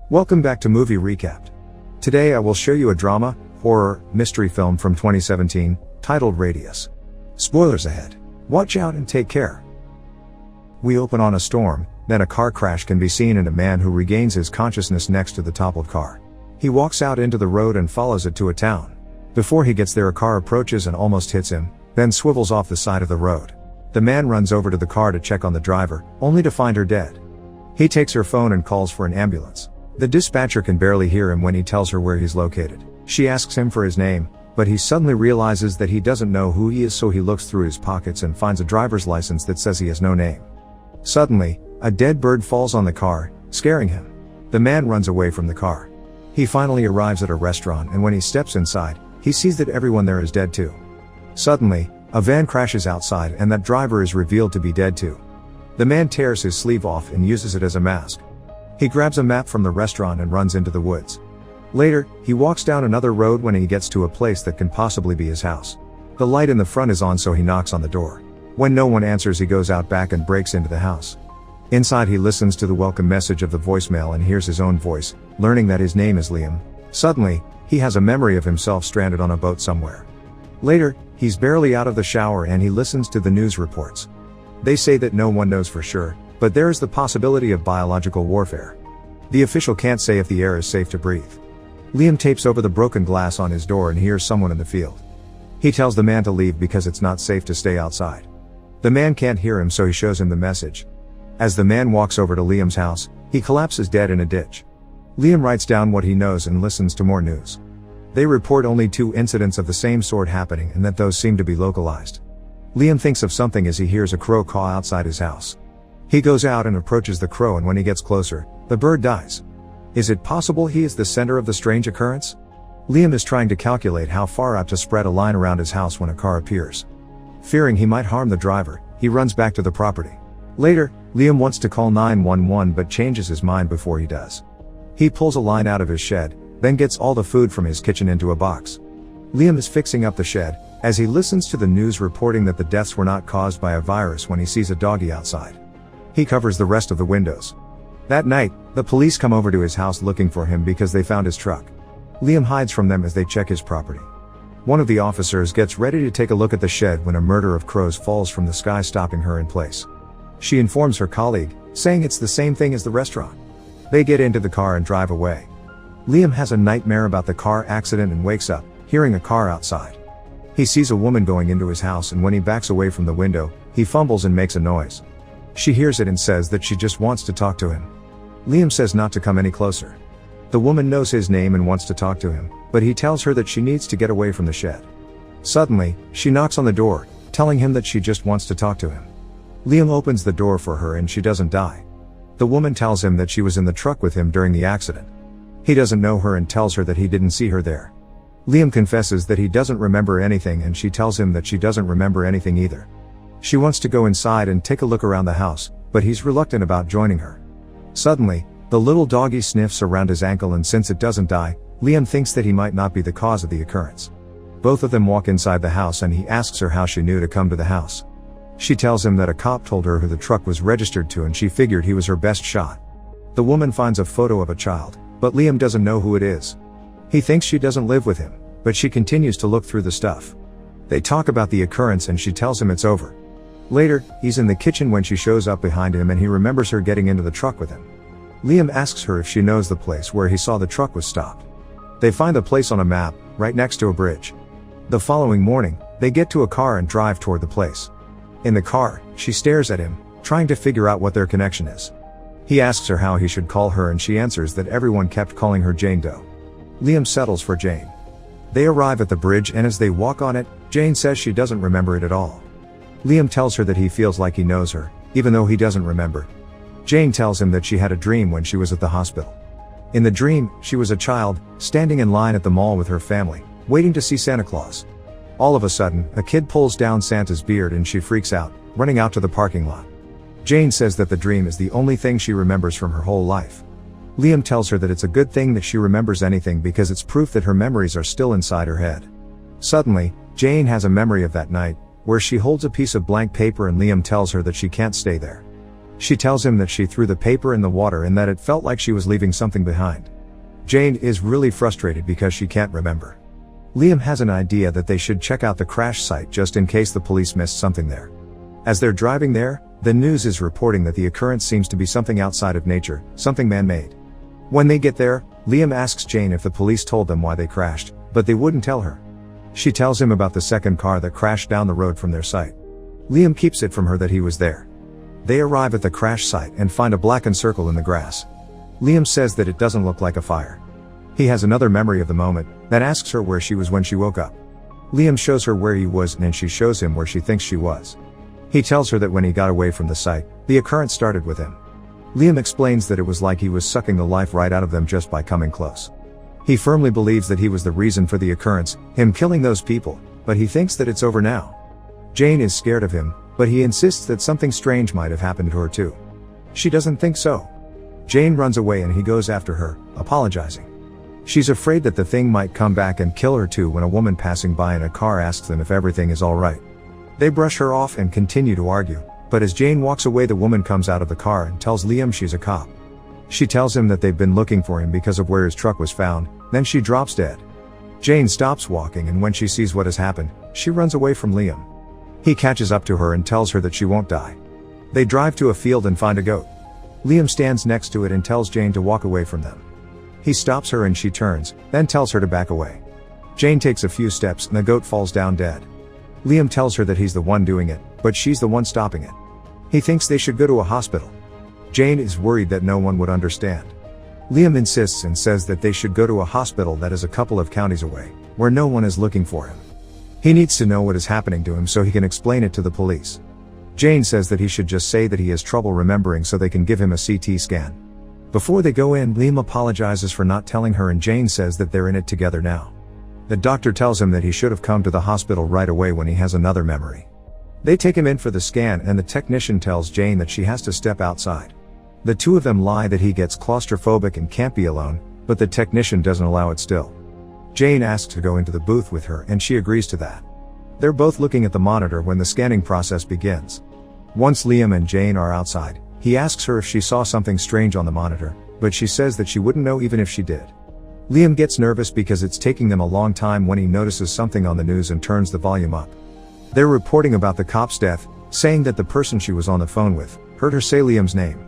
Welcome back to Movie Recapped. Today I will show you a drama, horror, mystery film from 2017, titled Radius. Spoilers ahead. Watch out and take care. We open on a storm, then a car crash can be seen and a man who regains his consciousness next to the toppled car. He walks out into the road and follows it to a town. Before he gets there, a car approaches and almost hits him, then swivels off the side of the road. The man runs over to the car to check on the driver, only to find her dead. He takes her phone and calls for an ambulance. The dispatcher can barely hear him when he tells her where he's located. She asks him for his name, but he suddenly realizes that he doesn't know who he is, so he looks through his pockets and finds a driver's license that says he has no name. Suddenly, a dead bird falls on the car, scaring him. The man runs away from the car. He finally arrives at a restaurant, and when he steps inside, he sees that everyone there is dead too. Suddenly, a van crashes outside and that driver is revealed to be dead too. The man tears his sleeve off and uses it as a mask. He grabs a map from the restaurant and runs into the woods. Later, he walks down another road when he gets to a place that can possibly be his house. The light in the front is on, so he knocks on the door. When no one answers, he goes out back and breaks into the house. Inside, he listens to the welcome message of the voicemail and hears his own voice, learning that his name is Liam. Suddenly, he has a memory of himself stranded on a boat somewhere. Later, he's barely out of the shower and he listens to the news reports. They say that no one knows for sure, but there is the possibility of biological warfare. The official can't say if the air is safe to breathe. Liam tapes over the broken glass on his door and hears someone in the field. He tells the man to leave because it's not safe to stay outside. The man can't hear him, so he shows him the message. As the man walks over to Liam's house, he collapses dead in a ditch. Liam writes down what he knows and listens to more news. They report only 2 incidents of the same sort happening and that those seem to be localized. Liam thinks of something as he hears a crow caw outside his house. He goes out and approaches the crow, and when he gets closer, the bird dies. Is it possible he is the center of the strange occurrence? Liam is trying to calculate how far out to spread a line around his house when a car appears. Fearing he might harm the driver, he runs back to the property. Later, Liam wants to call 911 but changes his mind before he does. He pulls a line out of his shed, then gets all the food from his kitchen into a box. Liam is fixing up the shed, as he listens to the news reporting that the deaths were not caused by a virus when he sees a doggy outside. He covers the rest of the windows. That night, the police come over to his house looking for him because they found his truck. Liam hides from them as they check his property. One of the officers gets ready to take a look at the shed when a murder of crows falls from the sky, stopping her in place. She informs her colleague, saying it's the same thing as the restaurant. They get into the car and drive away. Liam has a nightmare about the car accident and wakes up, hearing a car outside. He sees a woman going into his house, and when he backs away from the window, he fumbles and makes a noise. She hears it and says that she just wants to talk to him. Liam says not to come any closer. The woman knows his name and wants to talk to him, but he tells her that she needs to get away from the shed. Suddenly, she knocks on the door, telling him that she just wants to talk to him. Liam opens the door for her and she doesn't die. The woman tells him that she was in the truck with him during the accident. He doesn't know her and tells her that he didn't see her there. Liam confesses that he doesn't remember anything, and she tells him that she doesn't remember anything either. She wants to go inside and take a look around the house, but he's reluctant about joining her. Suddenly, the little doggy sniffs around his ankle, and since it doesn't die, Liam thinks that he might not be the cause of the occurrence. Both of them walk inside the house and he asks her how she knew to come to the house. She tells him that a cop told her who the truck was registered to and she figured he was her best shot. The woman finds a photo of a child, but Liam doesn't know who it is. He thinks she doesn't live with him, but she continues to look through the stuff. They talk about the occurrence and she tells him it's over. Later, he's in the kitchen when she shows up behind him and he remembers her getting into the truck with him. Liam asks her if she knows the place where he saw the truck was stopped. They find the place on a map, right next to a bridge. The following morning, they get to a car and drive toward the place. In the car, she stares at him, trying to figure out what their connection is. He asks her how he should call her and she answers that everyone kept calling her Jane Doe. Liam settles for Jane. They arrive at the bridge and as they walk on it, Jane says she doesn't remember it at all. Liam tells her that he feels like he knows her, even though he doesn't remember. Jane tells him that she had a dream when she was at the hospital. In the dream, she was a child, standing in line at the mall with her family, waiting to see Santa Claus. All of a sudden, a kid pulls down Santa's beard and she freaks out, running out to the parking lot. Jane says that the dream is the only thing she remembers from her whole life. Liam tells her that it's a good thing that she remembers anything because it's proof that her memories are still inside her head. Suddenly, Jane has a memory of that night, where she holds a piece of blank paper and Liam tells her that she can't stay there. She tells him that she threw the paper in the water and that it felt like she was leaving something behind. Jane is really frustrated because she can't remember. Liam has an idea that they should check out the crash site just in case the police missed something there. As they're driving there, the news is reporting that the occurrence seems to be something outside of nature, something man-made. When they get there, Liam asks Jane if the police told them why they crashed, but they wouldn't tell her. She tells him about the second car that crashed down the road from their site. Liam keeps it from her that he was there. They arrive at the crash site and find a blackened circle in the grass. Liam says that it doesn't look like a fire. He has another memory of the moment, then asks her where she was when she woke up. Liam shows her where he was and she shows him where she thinks she was. He tells her that when he got away from the site, the occurrence started with him. Liam explains that it was like he was sucking the life right out of them just by coming close. He firmly believes that he was the reason for the occurrence, him killing those people, but he thinks that it's over now. Jane is scared of him, but he insists that something strange might have happened to her too. She doesn't think so. Jane runs away and he goes after her, apologizing. She's afraid that the thing might come back and kill her too when a woman passing by in a car asks them if everything is alright. They brush her off and continue to argue, but as Jane walks away the woman comes out of the car and tells Liam she's a cop. She tells him that they've been looking for him because of where his truck was found, then she drops dead. Jane stops walking and when she sees what has happened, she runs away from Liam. He catches up to her and tells her that she won't die. They drive to a field and find a goat. Liam stands next to it and tells Jane to walk away from them. He stops her and she turns, then tells her to back away. Jane takes a few steps and the goat falls down dead. Liam tells her that he's the one doing it, but she's the one stopping it. He thinks they should go to a hospital. Jane is worried that no one would understand. Liam insists and says that they should go to a hospital that is a couple of counties away, where no one is looking for him. He needs to know what is happening to him so he can explain it to the police. Jane says that he should just say that he has trouble remembering so they can give him a CT scan. Before they go in, Liam apologizes for not telling her and Jane says that they're in it together now. The doctor tells him that he should have come to the hospital right away when he has another memory. They take him in for the scan and the technician tells Jane that she has to step outside. The two of them lie that he gets claustrophobic and can't be alone, but the technician doesn't allow it still. Jane asks to go into the booth with her and she agrees to that. They're both looking at the monitor when the scanning process begins. Once Liam and Jane are outside, he asks her if she saw something strange on the monitor, but she says that she wouldn't know even if she did. Liam gets nervous because it's taking them a long time when he notices something on the news and turns the volume up. They're reporting about the cop's death, saying that the person she was on the phone with heard her say Liam's name.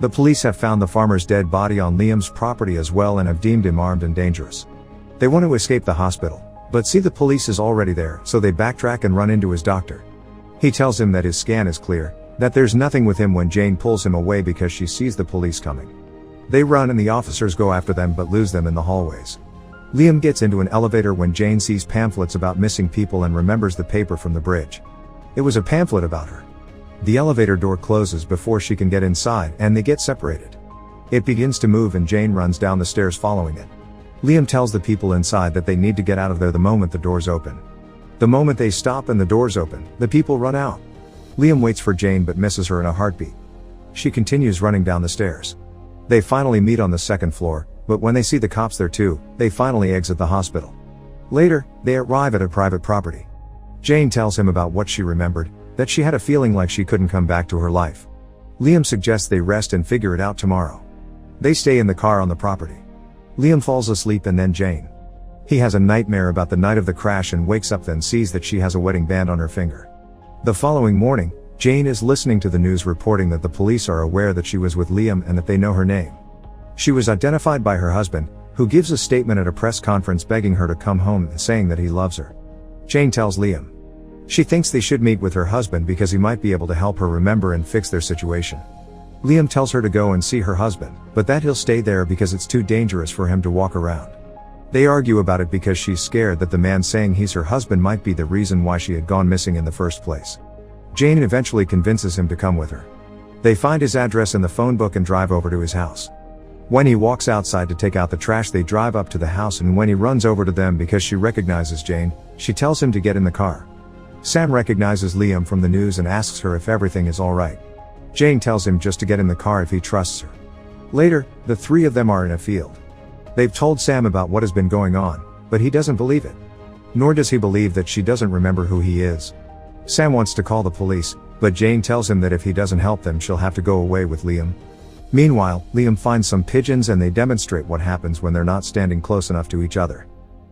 The police have found the farmer's dead body on Liam's property as well and have deemed him armed and dangerous. They want to escape the hospital, but see the police is already there, so they backtrack and run into his doctor. He tells him that his scan is clear, that there's nothing with him when Jane pulls him away because she sees the police coming. They run and the officers go after them but lose them in the hallways. Liam gets into an elevator when Jane sees pamphlets about missing people and remembers the paper from the bridge. It was a pamphlet about her. The elevator door closes before she can get inside and they get separated. It begins to move and Jane runs down the stairs following it. Liam tells the people inside that they need to get out of there the moment the doors open. The moment they stop and the doors open, the people run out. Liam waits for Jane but misses her in a heartbeat. She continues running down the stairs. They finally meet on the second floor, but when they see the cops there too, they finally exit the hospital. Later, they arrive at a private property. Jane tells him about what she remembered, that she had a feeling like she couldn't come back to her life. Liam suggests they rest and figure it out tomorrow. They stay in the car on the property. Liam falls asleep and then Jane. He has a nightmare about the night of the crash and wakes up then sees that she has a wedding band on her finger. The following morning, Jane is listening to the news reporting that the police are aware that she was with Liam and that they know her name. She was identified by her husband, who gives a statement at a press conference begging her to come home and saying that he loves her. Jane tells Liam. She thinks they should meet with her husband because he might be able to help her remember and fix their situation. Liam tells her to go and see her husband, but that he'll stay there because it's too dangerous for him to walk around. They argue about it because she's scared that the man saying he's her husband might be the reason why she had gone missing in the first place. Jane eventually convinces him to come with her. They find his address in the phone book and drive over to his house. When he walks outside to take out the trash, they drive up to the house, and when he runs over to them because she recognizes Jane, she tells him to get in the car. Sam recognizes Liam from the news and asks her if everything is alright. Jane tells him just to get in the car if he trusts her. Later, the three of them are in a field. They've told Sam about what has been going on, but he doesn't believe it. Nor does he believe that she doesn't remember who he is. Sam wants to call the police, But Jane tells him that if he doesn't help them, she'll have to go away with Liam. Meanwhile, Liam finds some pigeons and they demonstrate what happens when they're not standing close enough to each other.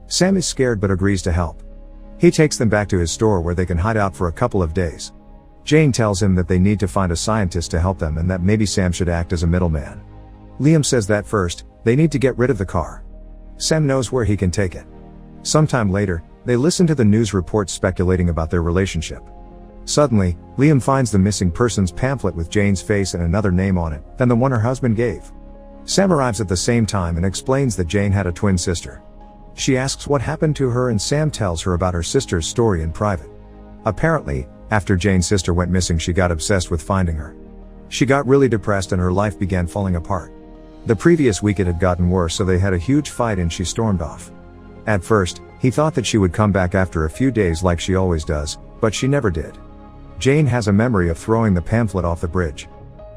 Sam is scared but agrees to help. He takes them back to his store where they can hide out for a couple of days. Jane tells him that they need to find a scientist to help them and that maybe Sam should act as a middleman. Liam says that first, they need to get rid of the car. Sam knows where he can take it. Sometime later, they listen to the news reports speculating about their relationship. Suddenly, Liam finds the missing persons pamphlet with Jane's face and another name on it than the one her husband gave. Sam arrives at the same time and explains that Jane had a twin sister. She asks what happened to her and Sam tells her about her sister's story in private. Apparently, after Jane's sister went missing, she got obsessed with finding her. She got really depressed and her life began falling apart. The previous week it had gotten worse, so they had a huge fight and she stormed off. At first, he thought that she would come back after a few days like she always does, but she never did. Jane has a memory of throwing the pamphlet off the bridge.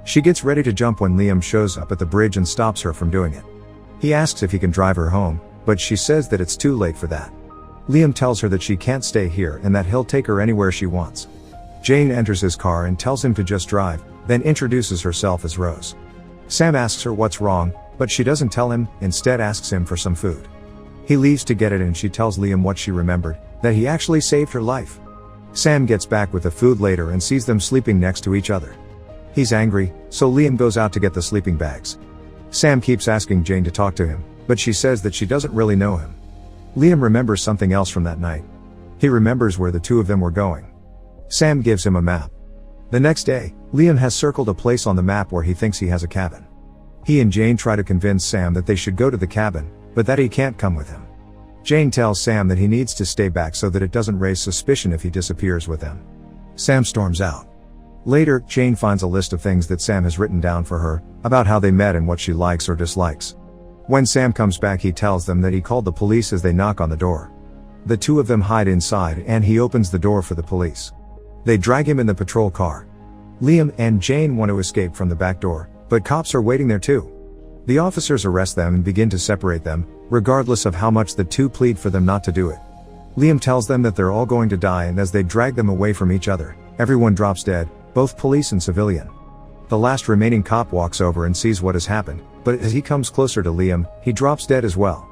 She gets ready to jump when Liam shows up at the bridge and stops her from doing it. He asks if he can drive her home, but she says that it's too late for that. Liam tells her that she can't stay here and that he'll take her anywhere she wants. Jane enters his car and tells him to just drive, then introduces herself as Rose. Sam asks her what's wrong, but she doesn't tell him, instead asks him for some food. He leaves to get it and she tells Liam what she remembered, that he actually saved her life. Sam gets back with the food later and sees them sleeping next to each other. He's angry, so Liam goes out to get the sleeping bags. Sam keeps asking Jane to talk to him, but she says that she doesn't really know him. Liam remembers something else from that night. He remembers where the two of them were going. Sam gives him a map. The next day, Liam has circled a place on the map where he thinks he has a cabin. He and Jane try to convince Sam that they should go to the cabin, but that he can't come with him. Jane tells Sam that he needs to stay back so that it doesn't raise suspicion if he disappears with them. Sam storms out. Later, Jane finds a list of things that Sam has written down for her, about how they met and what she likes or dislikes. When Sam comes back, he tells them that he called the police as they knock on the door. The two of them hide inside and he opens the door for the police. They drag him in the patrol car. Liam and Jane want to escape from the back door, but cops are waiting there too. The officers arrest them and begin to separate them, regardless of how much the two plead for them not to do it. Liam tells them that they're all going to die, and as they drag them away from each other, everyone drops dead, both police and civilian. The last remaining cop walks over and sees what has happened, but as he comes closer to Liam, he drops dead as well.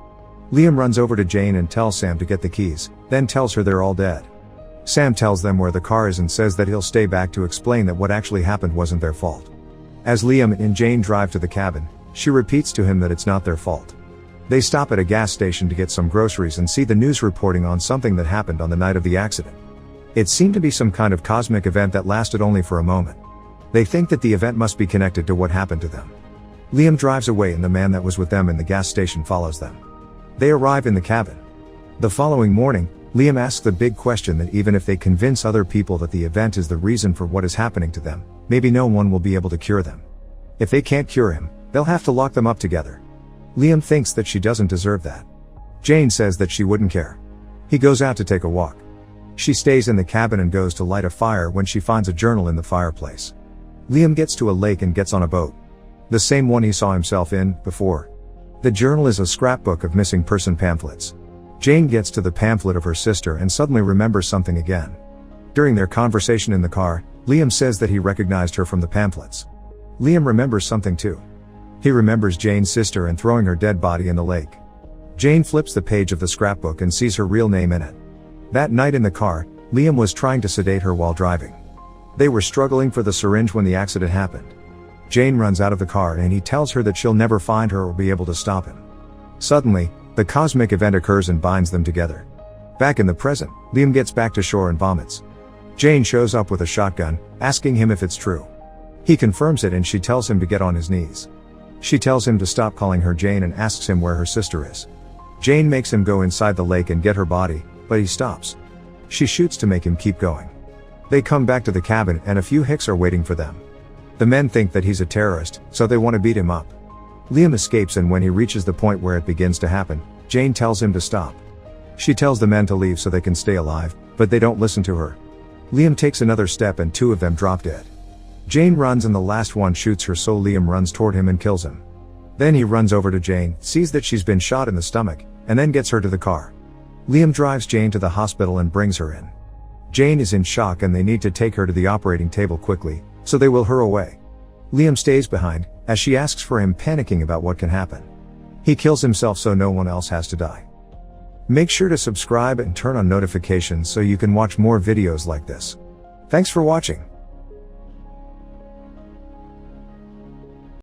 Liam runs over to Jane and tells Sam to get the keys, then tells her they're all dead. Sam tells them where the car is and says that he'll stay back to explain that what actually happened wasn't their fault. As Liam and Jane drive to the cabin, she repeats to him that it's not their fault. They stop at a gas station to get some groceries and see the news reporting on something that happened on the night of the accident. It seemed to be some kind of cosmic event that lasted only for a moment. They think that the event must be connected to what happened to them. Liam drives away and the man that was with them in the gas station follows them. They arrive in the cabin. The following morning, Liam asks the big question that even if they convince other people that the event is the reason for what is happening to them, maybe no one will be able to cure them. If they can't cure him, they'll have to lock them up together. Liam thinks that she doesn't deserve that. Jane says that she wouldn't care. He goes out to take a walk. She stays in the cabin and goes to light a fire when she finds a journal in the fireplace. Liam gets to a lake and gets on a boat. The same one he saw himself in before. The journal is a scrapbook of missing person pamphlets. Jane gets to the pamphlet of her sister and suddenly remembers something again. During their conversation in the car, Liam says that he recognized her from the pamphlets. Liam remembers something too. He remembers Jane's sister and throwing her dead body in the lake. Jane flips the page of the scrapbook and sees her real name in it. That night in the car, Liam was trying to sedate her while driving. They were struggling for the syringe when the accident happened. Jane runs out of the car and he tells her that she'll never find her or be able to stop him. Suddenly, the cosmic event occurs and binds them together. Back in the present, Liam gets back to shore and vomits. Jane shows up with a shotgun, asking him if it's true. He confirms it and she tells him to get on his knees. She tells him to stop calling her Jane and asks him where her sister is. Jane makes him go inside the lake and get her body, but he stops. She shoots to make him keep going. They come back to the cabin and a few hicks are waiting for them. The men think that he's a terrorist, so they want to beat him up. Liam escapes and when he reaches the point where it begins to happen, Jane tells him to stop. She tells the men to leave so they can stay alive, but they don't listen to her. Liam takes another step and two of them drop dead. Jane runs and the last one shoots her, so Liam runs toward him and kills him. Then he runs over to Jane, sees that she's been shot in the stomach, and then gets her to the car. Liam drives Jane to the hospital and brings her in. Jane is in shock and they need to take her to the operating table quickly, so they will her away. Liam stays behind, as she asks for him, panicking about what can happen. He kills himself so no one else has to die. Make sure to subscribe and turn on notifications so you can watch more videos like this. Thanks for watching.